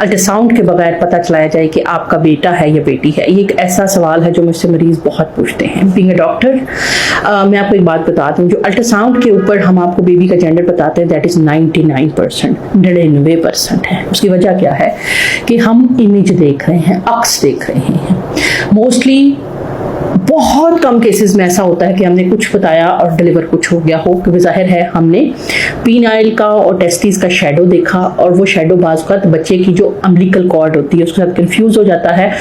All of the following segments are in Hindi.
अल्ट्रासाउंड के बगैर पता चलाया जाए कि आपका बेटा है या बेटी है? ये एक ऐसा सवाल है जो मुझसे मरीज बहुत पूछते हैं। बीइंग अ डॉक्टर मैं आपको एक बात बता दूं, जो अल्ट्रासाउंड के ऊपर हम आपको बेबी का जेंडर बताते हैं दैट इज 99%, 99% है। उसकी वजह क्या है कि हम इमेज देख रहे हैं, अक्स देख रहे हैं। मोस्टली बहुत कम केसेस में ऐसा होता है कि हमने कुछ बताया और डिलीवर कुछ हो गया हो, क्योंकि जाहिर है हमने पीनाइल का और टेस्टिस का शेडो देखा और वो शेडो बाज़ का बच्चे की जो अम्बिलिकल कॉर्ड होती है उसके साथ कंफ्यूज हो जाता है।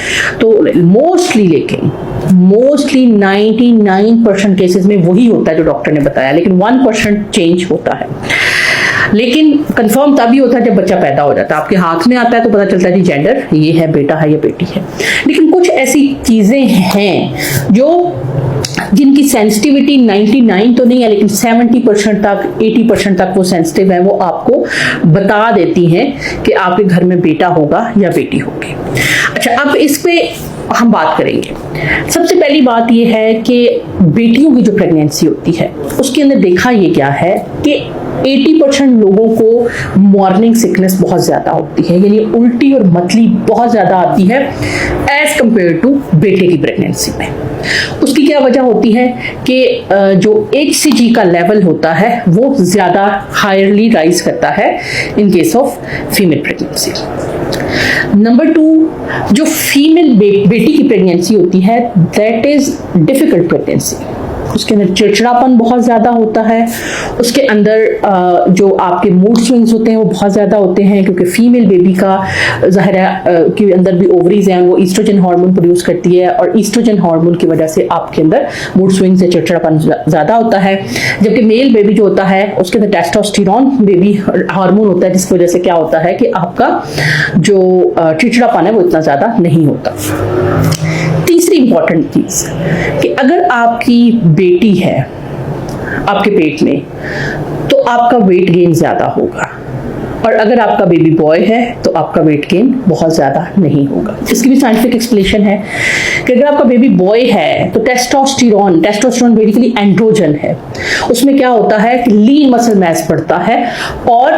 तो मोस्टली 99% केसेस में वही होता है जो डॉक्टर ने बताया, लेकिन 1% चेंज होता है। लेकिन कंफर्म तभी होता है जब बच्चा पैदा हो जाता है, आपके हाथ में आता है तो पता चलता है कि जेंडर ये है, बेटा है या बेटी है। लेकिन कुछ ऐसी चीजें हैं जो जिनकी सेंसिटिविटी 99 तो नहीं है, लेकिन 70% तक 80% तक वो सेंसिटिव है, वो आपको बता देती हैं कि आपके घर में बेटा होगा या बेटी होगी। अच्छा, अब इस पे हम बात करेंगे। सबसे पहली बात यह है कि बेटियों की जो प्रेगनेंसी होती है उसके अंदर देखा ये क्या है कि 80% लोगों को मॉर्निंग सिकनेस बहुत ज्यादा होती है, यानी उल्टी और मतली बहुत ज्यादा आती है एज कंपेयर टू बेटे की प्रेगनेंसी में। उसकी क्या वजह होती है कि जो HCG का लेवल होता है वो ज्यादा हायरली राइज करता है in case of female pregnancy. Number 2, जो फीमेल बेटी की प्रेगनेंसी होती है दैट इज डिफिकल्ट प्रेगनेंसी। उसके अंदर चिड़चिड़ापन बहुत ज़्यादा होता है, उसके अंदर जो आपके मूड स्विंग्स होते हैं वो बहुत ज़्यादा होते हैं, क्योंकि फीमेल बेबी का ज़ाहिर है के अंदर भी ओवरीज हैं, वो ईस्ट्रोजन हार्मोन प्रोड्यूस करती है और ईस्ट्रोजन हार्मोन की वजह से आपके अंदर मूड स्विंग्स से चिड़चिड़ापन ज़्यादा होता है। जबकि मेल बेबी जो होता है उसके अंदर टेस्टोस्टेरोन बेबी हार्मोन होता है, जिसकी वजह से क्या होता है कि आपका जो चिड़चिड़ापन है वो इतना ज़्यादा नहीं होता। तीसरी इंपॉर्टेंट चीज कि अगर आपकी बेटी है आपके पेट में तो आपका वेट गेन ज्यादा होगा, और अगर आपका बेबी बॉय है तो आपका वेट गेन बहुत ज्यादा नहीं होगा। इसकी भी साइंटिफिक एक्सप्लेनेशन है कि अगर आपका बेबी बॉय है तो टेस्टोस्टेरोन बेसिकली एंड्रोजन है, उसमें क्या होता है कि लीन मसल मास बढ़ता है और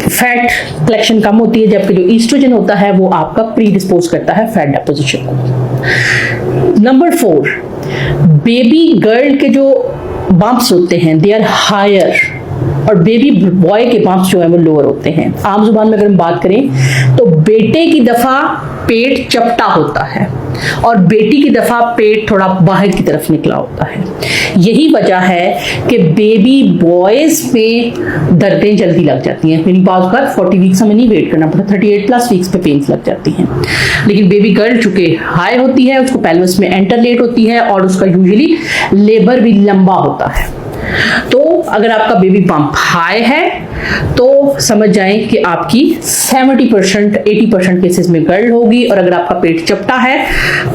फैट कलेक्शन कम होती है, जबकि जो ईस्ट्रोजन होता है वो आपका प्री डिस्पोज करता है फैट डेपोजिशन को। नंबर 4, बेबी गर्ल के जो बम्प्स होते हैं दे आर हायर और बेबी बॉय के बम्प्स जो है वो लोअर होते हैं। आम जुबान में अगर हम बात करें तो बेटे की दफा पेट चपटा होता है और बेटी की दफा पेट थोड़ा बाहर की तरफ निकला होता है। यही वजह है कि बेबी बॉयज में दर्दें जल्दी लग जाती हैं। मेरी बात का 40 वीक्स हमें नहीं वेट करना पड़ता, 38+ वीक्स पे पेन्स लग जाती हैं। लेकिन बेबी गर्ल चूंकि हाई होती है, उसको पेल्विस में एंटर लेट होती है और उसका यूजुअली लेबर भी लंबा होता है। तो अगर आपका बेबी बम्प हाई है तो समझ जाएं कि आपकी 70% 80% केसेस में गर्ल होगी, और अगर आपका पेट चपटा है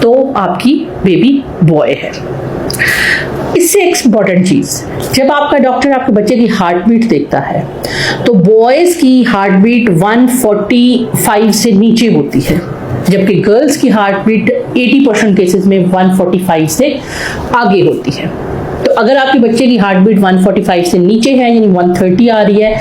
तो आपकी बेबी बॉय है। इससे एक इंपॉर्टेंट चीज, जब आपका डॉक्टर आपके बच्चे की हार्ट बीट देखता है तो बॉयज की हार्ट बीट 145 से नीचे होती है, जबकि गर्ल्स की हार्ट बीट 80% केसेस में 145 से आगे होती है। तो अगर आपके बच्चे की हार्ट बीट 145 से नीचे है, यानी 130 आ रही है,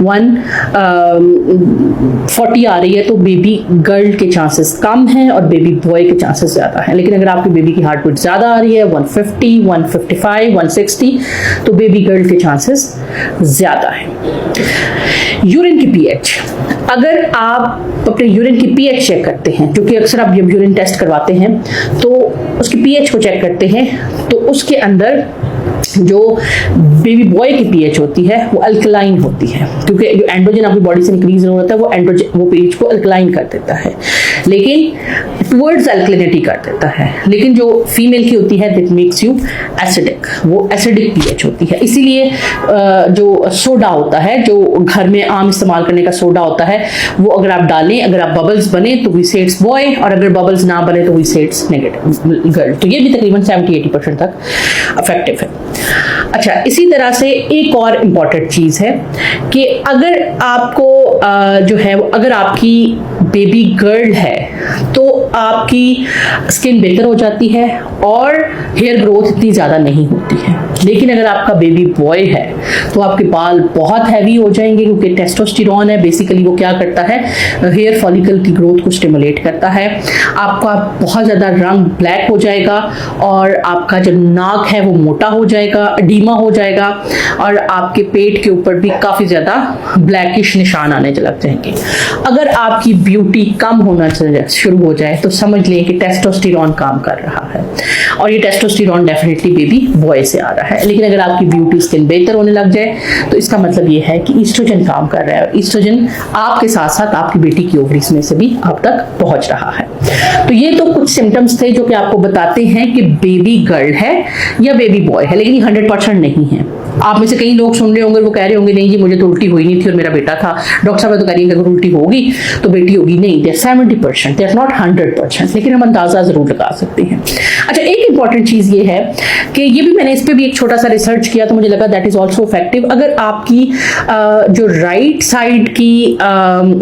140 आ रही है, तो बेबी गर्ल के चांसेस कम हैं और बेबी बॉय के चांसेस ज्यादा हैं। लेकिन अगर आपकी बेबी की हार्ट बीट ज्यादा आ रही है 150, 155, 160, तो बेबी गर्ल के चांसेस ज्यादा हैं। यूरिन की पीएच, अगर आप अपने यूरिन की पीएच चेक करते हैं, क्योंकि अक्सर आप जब यूरिन टेस्ट करवाते हैं तो उसकी पीएच को चेक करते हैं, तो उसके अंदर जो बेबी बॉय की पीएच होती है वो अल्कलाइन होती है, क्योंकि जो एंड्रोजन आपकी बॉडी से इंक्रीज हो रहा है वो पीएच को अल्कलाइन कर देता है, लेकिन टुवर्ड्स अल्कलिनिटी कर देता है। लेकिन जो फीमेल की होती है दैट मेक्स यू एसिडिक, वो एसिडिक पीएच होती है। इसीलिए जो सोडा होता है, जो घर में आम इस्तेमाल करने का सोडा होता है, वो अगर आप डालें, अगर आप बबल्स बने तो वी सेट्स बॉय, और अगर बबल्स ना बने तो वी सेट्स नेगेटिव गर्ल। तो ये भी तकरीबन 70-80% तक इफेक्टिव है। अच्छा, इसी तरह से एक और इम्पॉर्टेंट चीज है कि अगर आपको जो है अगर आपकी बेबी गर्ल है तो आपकी स्किन बेहतर हो जाती है और हेयर ग्रोथ इतनी ज्यादा नहीं होती है। लेकिन अगर आपका बेबी बॉय है तो आपके बाल बहुत हैवी हो जाएंगे, क्योंकि टेस्टोस्टेरोन है बेसिकली वो क्या करता है, हेयर फॉलिकल की ग्रोथ को स्टिमुलेट करता है। आपका बहुत ज़्यादा रंग ब्लैक हो जाएगा और आपका जो नाक है वो मोटा हो जाएगा, एडीमा हो जाएगा, और आपके पेट के ऊपर भी काफ़ी ज़्यादा ब्लैकिश निशान आने लग जाएंगे। अगर आपकी ब्यूटी कम होना शुरू हो जाए तो समझ लें कि टेस्टोस्टेरोन काम कर रहा है, और ये टेस्टोस्टेरोन डेफिनेटली बेबी बॉय से आ रहा है। लेकिन अगर आपकी ब्यूटी स्किन बेहतर होने लग जाए तो इसका मतलब ये है कि ईस्ट्रोजन काम कर रहा है, और ईस्ट्रोजन आपके साथ साथ आपकी बेटी की ओवरीज में से भी आप तक पहुंच रहा है। तो ये तो कुछ सिम्टम्स थे जो कि आपको बताते हैं कि बेबी गर्ल है या बेबी बॉय है, लेकिन ये 100% नहीं है। आप में से कई लोग सुन रहे होंगे, वो कह रहे होंगे नहीं जी मुझे तो उल्टी हुई नहीं थी और मेरा बेटा था, डॉक्टर साहब तो कह रही है अगर उल्टी होगी तो बेटी होगी। नहीं, they are 70%, they are not 100%, लेकिन हम अंदाजा जरूर लगा सकते हैं। अच्छा, एक इंपॉर्टेंट चीज ये है कि ये भी मैंने इस पर भी एक छोटा सा रिसर्च किया तो मुझे लगा दैट इज ऑल्सो इफेक्टिव। अगर आपकी जो राइट साइड की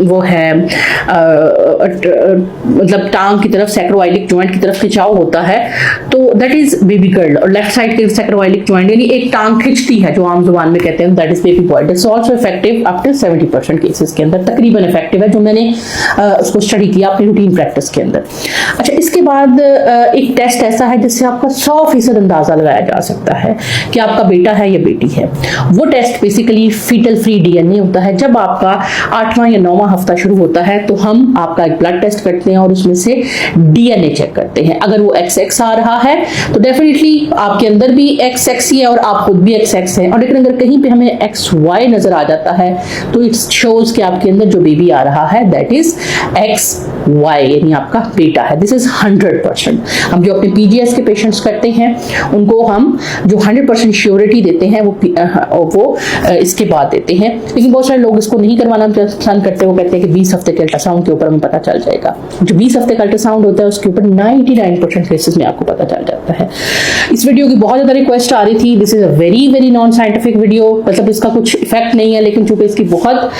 वो है मतलब टांग की तरफ सैक्रोइलिक जॉइंट की तरफ खिंचाव होता है तो दैट इज बेबी गर्ल, और लेफ्ट साइड के सैक्रोइलिक जॉइंट यानी एक टांग खिंचती है जो आम जुबान में कहते हैं, that is baby boy. It's also effective up to 70% cases के अंदर, तकरीबन इफेक्टिव है जो मैंने उसको स्टडी किया अपनी रूटीन प्रैक्टिस के अंदर। अच्छा, इसके बाद एक टेस्ट ऐसा है जिससे आपका 100% अंदाजा लगाया जा सकता है कि आपका बेटा है या बेटी है। वो test basically foetal free DNA होता है। जब आपका 8वां या 9वां हफ्ता शुरू होता है तो हम आपका एक ब्लड टेस्ट करते हैं और उसमें से डीएनए चेक करते हैं। अगर वो XX आ रहा है तो डेफिनेटली आपके अंदर भी XX ही है और आप खुद भी XX है, और लेकिन अगर कहीं पे हमें XY नजर आ जाता है तो इट शोज कि आपके अंदर जो बेबी आ रहा है दैट इज XY, यानी आपका बेटा है। This is 100%। हम जो अपने PGS के पेशेंट्स करते हैं उनको हम जो 100% श्योरिटी देते हैं वो इसके बाद देते हैं, लेकिन बहुत सारे लोग इसको नहीं करवाना पसंद करते। वो कहते हैं कि 20 हफ्ते के अल्ट्रासाउंड के ऊपर हमें पता चल जाएगा। जो 20 हफ्ते का अल्ट्रासाउंड होता है उसके ऊपर 99% केसेस में आपको पता चल जाता है। इस वीडियो की बहुत ज़्यादा रिक्वेस्ट आ रही थी। This is a very very non scientific video, मतलब इसका कुछ इफेक्ट नहीं है, लेकिन चूंकि इसकी बहुत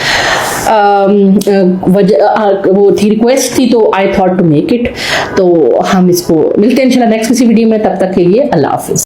वो थी रिक्वेस्ट थी तो I thought to make it. तो हम इसको मिलते हैं इंशाल्लाह नेक्स्ट किसी वीडियो में, तब तक के लिए अल्लाह हाफिज।